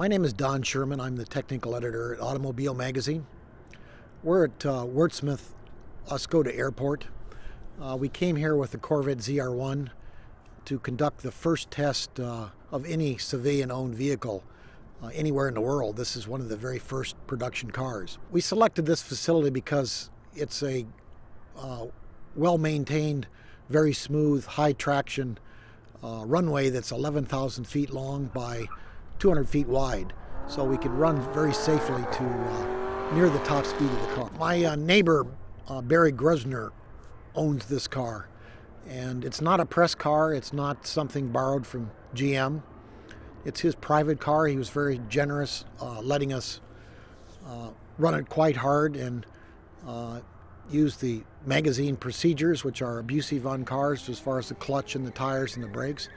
My name is Don Sherman. I'm the technical editor at Automobile Magazine. We're at Wurtsmith, Oscoda Airport. We came here with the Corvette ZR1 to conduct the first test of any civilian-owned vehicle anywhere in the world. This is one of the very first production cars. We selected this facility because it's a well-maintained, very smooth, high-traction runway that's 11,000 feet long by 200 feet wide, so we could run very safely to near the top speed of the car. My neighbor, Barry Grosvenor, owns this car, and it's not a press car. It's not something borrowed from GM. It's his private car. He was very generous, letting us run it quite hard and use the magazine procedures, which are abusive on cars as far as the clutch and the tires and the brakes.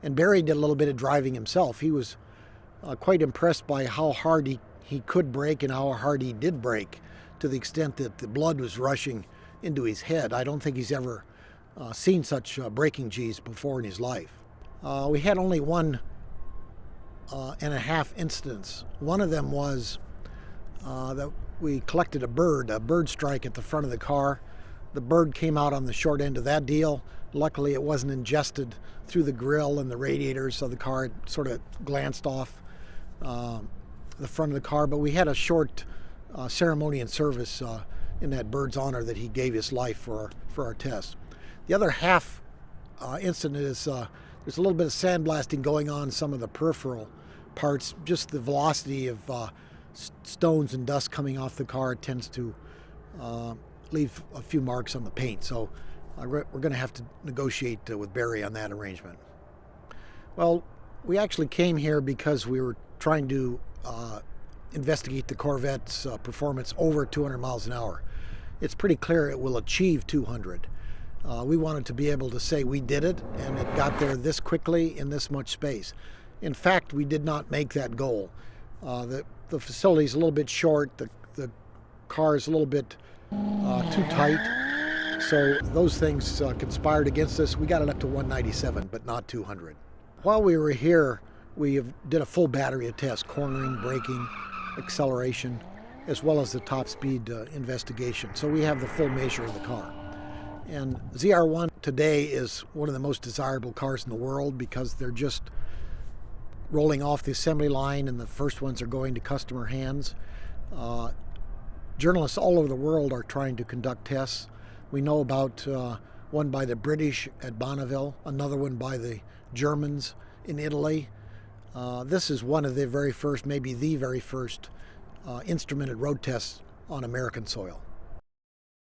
And Barry did a little bit of driving himself. He was quite impressed by how hard he could brake and how hard he did brake, to the extent that the blood was rushing into his head. I don't think he's ever seen such braking G's before in his life. We had only one and a half incidents. One of them was that we collected a bird strike at the front of the car. The bird came out on the short end of that deal. Luckily, it wasn't ingested through the grill and the radiators, so the car had sort of glanced off the front of the car. But we had a short ceremony and service in that bird's honor that he gave his life for our test. The other half incident is there's a little bit of sandblasting going on some of the peripheral parts. Just the velocity of stones and dust coming off the car tends to leave a few marks on the paint. So we're going to have to negotiate with Barry on that arrangement. Well, we actually came here because we were trying to investigate the Corvette's performance over 200 miles an hour. It's pretty clear it will achieve 200. We wanted to be able to say we did it, and it got there this quickly in this much space. In fact, we did not make that goal. The facility is a little bit short. The car is a little bit too tight. So those things conspired against us. We got it up to 197, but not 200. While we were here, we did a full battery of tests: cornering, braking, acceleration, as well as the top speed investigation. So we have the full measure of the car. And ZR1 today is one of the most desirable cars in the world because they're just rolling off the assembly line, and the first ones are going to customer hands. Journalists all over the world are trying to conduct tests. We know about one by the British at Bonneville, another one by the Germans in Italy. This is one of the very first, maybe the very first, instrumented road tests on American soil.